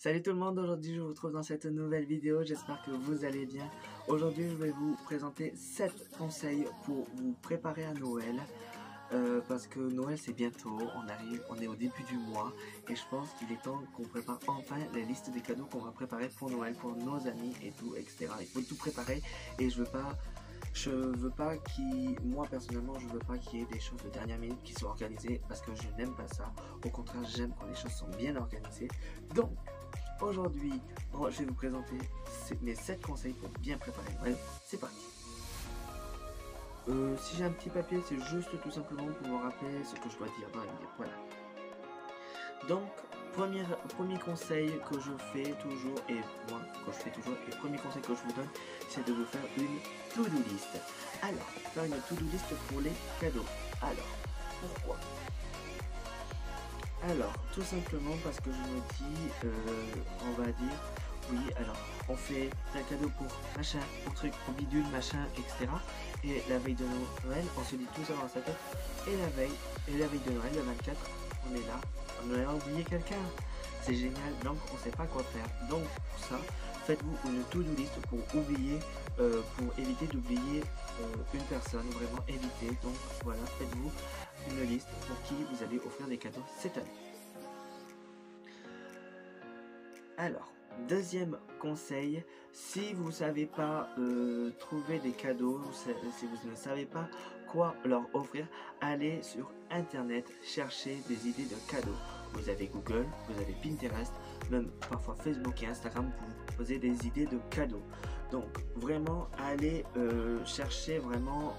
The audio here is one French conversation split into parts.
Salut tout le monde, aujourd'hui je vous retrouve dans cette nouvelle vidéo, j'espère que vous allez bien. Aujourd'hui je vais vous présenter 7 conseils pour vous préparer à Noël. Parce que Noël c'est bientôt, on est au début du mois et je pense qu'il est temps qu'on prépare enfin la liste des cadeaux qu'on va préparer pour Noël, pour nos amis et tout, etc. Il faut tout préparer et je veux pas moi personnellement, je veux pas qu'il y ait des choses de dernière minute qui soient organisées parce que je n'aime pas ça. Au contraire, j'aime quand les choses sont bien organisées. Donc, aujourd'hui, je vais vous présenter mes 7 conseils pour bien préparer Noël. C'est parti. Si j'ai un petit papier, c'est juste tout simplement pour me rappeler ce que je dois dire dans la vidéo. Voilà. Donc, premier conseil que je fais toujours, et le premier conseil que je vous donne, c'est de vous faire une to-do list. Alors, faire une to-do list pour les cadeaux. Alors, pourquoi? Alors, tout simplement parce que je me dis, on va dire, oui, alors, on fait un cadeau pour machin, pour truc, pour bidule, machin, etc. Et la veille de Noël, on se dit tout ça dans sa tête. Et la veille de Noël, le 24, on est là, on a oublié quelqu'un. C'est génial, donc on sait pas quoi faire. Donc pour ça, faites-vous une to-do list pour oublier, pour éviter d'oublier une personne, vraiment éviter. Donc voilà, faites-vous une liste pour qui vous allez offrir des cadeaux cette année. Alors, deuxième conseil, si vous ne savez pas trouver des cadeaux, si vous ne savez pas quoi leur offrir, allez sur internet chercher des idées de cadeaux. Vous avez Google, vous avez Pinterest, même parfois Facebook et Instagram pour vous poser des idées de cadeaux. Donc vraiment, allez chercher vraiment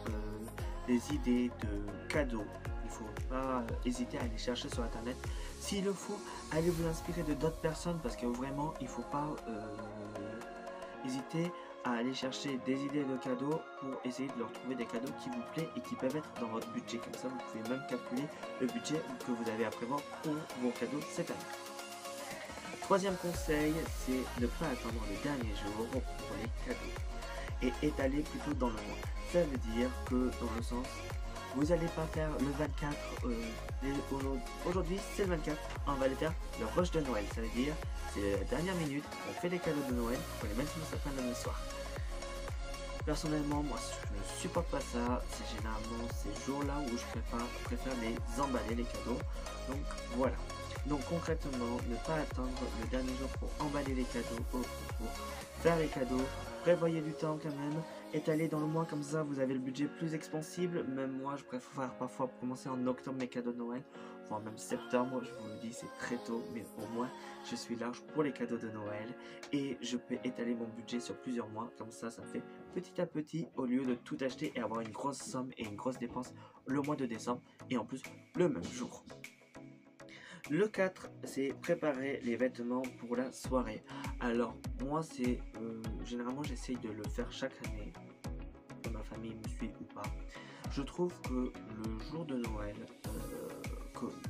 des idées de cadeaux. Il ne faut pas hésiter à aller chercher sur internet. S'il le faut, allez vous inspirer de d'autres personnes parce que vraiment il ne faut pas hésiter à aller chercher des idées de cadeaux pour essayer de leur trouver des cadeaux qui vous plaisent et qui peuvent être dans votre budget. Comme ça vous pouvez même calculer le budget que vous avez à prévoir pour vos cadeaux cette année. Troisième conseil, c'est ne pas attendre les derniers jours pour les cadeaux et étaler plutôt dans le mois. Ça veut dire que dans le sens, vous n'allez pas faire le 24, aujourd'hui c'est le 24, on va aller faire le rush de Noël, ça veut dire c'est la dernière minute, on fait les cadeaux de Noël, on les met sur le sapin le lundi soir. Personnellement, moi je ne supporte pas ça, c'est généralement ces jours-là où je préfère les emballer les cadeaux, donc voilà. Donc concrètement, ne pas attendre le dernier jour pour emballer les cadeaux, pour faire les cadeaux. Prévoyez du temps quand même, étalez dans le mois comme ça, vous avez le budget plus expansible. Même moi, je préfère parfois commencer en octobre mes cadeaux de Noël, voire même septembre, je vous le dis, c'est très tôt, mais au moins, je suis large pour les cadeaux de Noël et je peux étaler mon budget sur plusieurs mois, comme ça fait petit à petit, au lieu de tout acheter et avoir une grosse somme et une grosse dépense le mois de décembre et en plus le même jour. Le 4, c'est préparer les vêtements pour la soirée. Alors, moi, c'est généralement, j'essaye de le faire chaque année, que ma famille me suit ou pas. Je trouve que le jour de Noël,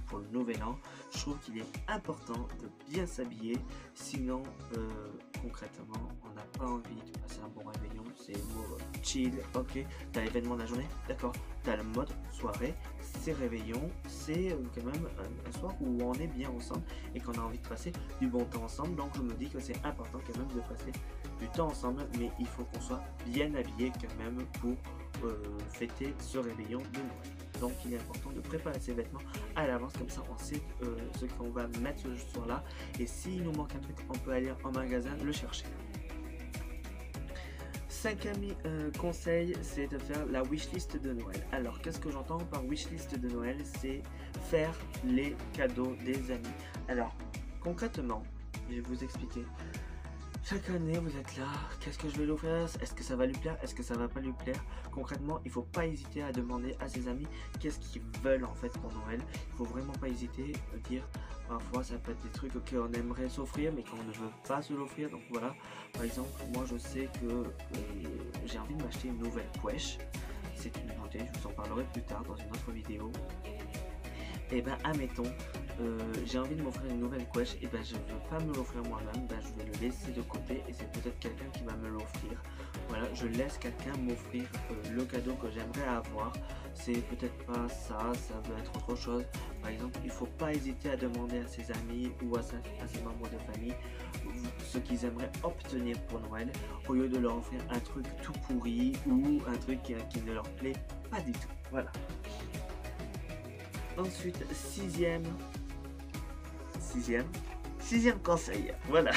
pour le nouvel an, je trouve qu'il est important de bien s'habiller. Sinon, concrètement, on n'a pas envie de passer un bon réveillon. C'est chill, ok. T'as l'événement de la journée, d'accord. T'as le mode soirée, c'est réveillon, c'est quand même un soir où on est bien ensemble et qu'on a envie de passer du bon temps ensemble. Donc je me dis que c'est important quand même de passer du temps ensemble, mais il faut qu'on soit bien habillé quand même pour fêter ce réveillon de Noël. Donc il est important de préparer ses vêtements à l'avance, comme ça on sait ce qu'on va mettre ce soir-là. Et s'il nous manque un truc, on peut aller en magasin le chercher. Cinquième conseil, c'est de faire la wishlist de Noël. Alors, qu'est-ce que j'entends par wishlist de Noël? C'est faire les cadeaux des amis. Alors, concrètement, je vais vous expliquer. Chaque année, vous êtes là, qu'est-ce que je vais lui offrir? Est-ce que ça va lui plaire? Est-ce que ça va pas lui plaire? Concrètement, il ne faut pas hésiter à demander à ses amis qu'est-ce qu'ils veulent en fait pour Noël. Il ne faut vraiment pas hésiter à dire, parfois ça peut être des trucs qu'on aimerait s'offrir mais qu'on ne veut pas se l'offrir. Donc voilà, par exemple, moi je sais que j'ai envie de m'acheter une nouvelle couèche. C'est une nouveauté, je vous en parlerai plus tard dans une autre vidéo. Et ben admettons, j'ai envie de m'offrir une nouvelle couèche, et ben je ne veux pas me l'offrir moi-même, ben je vais le laisser de côté et c'est peut-être quelqu'un qui va me l'offrir. Voilà, je laisse quelqu'un m'offrir le cadeau que j'aimerais avoir. C'est peut-être pas ça, ça peut être autre chose. Par exemple, il ne faut pas hésiter à demander à ses amis ou à ses membres de famille ce qu'ils aimeraient obtenir pour Noël, au lieu de leur offrir un truc tout pourri ou un truc qui ne leur plaît pas du tout. Voilà. Ensuite, sixième conseil, voilà.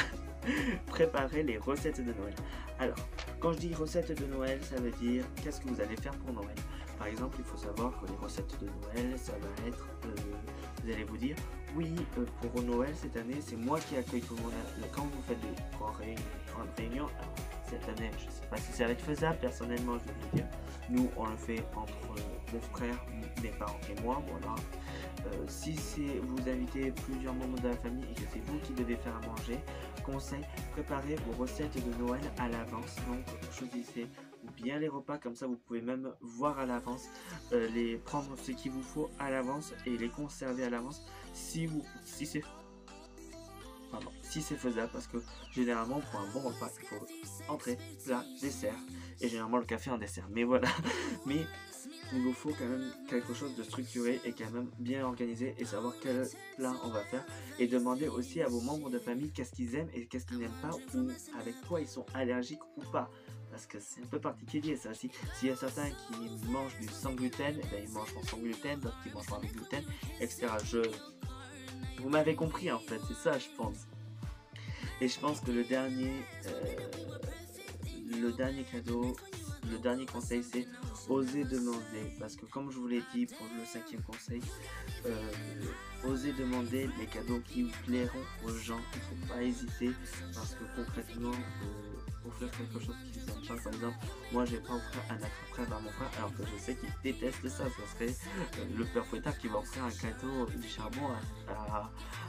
Préparer les recettes de Noël. Alors, quand je dis recettes de Noël, ça veut dire qu'est-ce que vous allez faire pour Noël. Par exemple, il faut savoir que les recettes de Noël, ça va être, vous allez vous dire, oui, pour Noël cette année, c'est moi qui accueille tout le monde. Quand vous faites des grandes réunions, alors, cette année, je ne sais pas si ça va être faisable, personnellement, je vais vous dire, nous, on le fait entre mon frère, mes parents et moi, voilà. Si vous invitez plusieurs membres de la famille et que c'est vous qui devez faire à manger, conseil, préparez vos recettes de Noël à l'avance. Donc choisissez bien les repas, comme ça vous pouvez même voir à l'avance, prendre ce qu'il vous faut à l'avance et les conserver à l'avance si c'est faisable, parce que généralement pour un bon repas il faut entrée, plat, dessert et généralement le café en dessert, mais voilà. Mais il vous faut quand même quelque chose de structuré et quand même bien organisé et savoir quel plat on va faire, et demander aussi à vos membres de famille qu'est-ce qu'ils aiment et qu'est-ce qu'ils n'aiment pas, ou avec quoi ils sont allergiques ou pas, parce que c'est un peu particulier ça aussi. S'il y a certains qui mangent du sans gluten, eh bien, ils mangeront sans gluten, d'autres qui mangeront avec gluten, etc. Vous m'avez compris en fait, c'est ça je pense. Et je pense que le dernier cadeau, le dernier conseil, c'est oser demander, parce que comme je vous l'ai dit pour le cinquième conseil, oser demander les cadeaux qui vous plairont aux gens. Il ne faut pas hésiter, parce que concrètement, offrir quelque chose qu'ils aiment pas, par exemple, moi je vais pas offrir un attrape-rêve à mon frère alors que je sais qu'il déteste ça. Ça serait le père fouettard qui va offrir un cadeau du charbon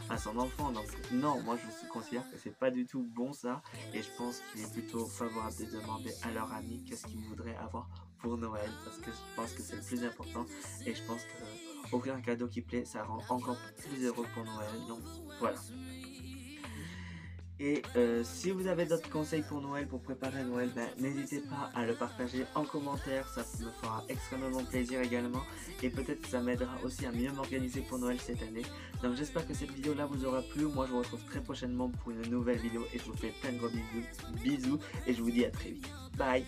à son enfant. Donc non, moi je considère que c'est pas du tout bon ça, et je pense qu'il est plutôt favorable de demander à leur ami qu'est-ce qu'ils voudraient avoir pour Noël, parce que je pense que c'est le plus important, et je pense que offrir un cadeau qui plaît, ça rend encore plus heureux pour Noël. Donc voilà. Et si vous avez d'autres conseils pour Noël, pour préparer Noël, n'hésitez pas à le partager en commentaire, ça me fera extrêmement plaisir également, et peut-être que ça m'aidera aussi à mieux m'organiser pour Noël cette année. Donc j'espère que cette vidéo là vous aura plu. Moi je vous retrouve très prochainement pour une nouvelle vidéo, et je vous fais plein de gros bisous, et je vous dis à très vite. Bye.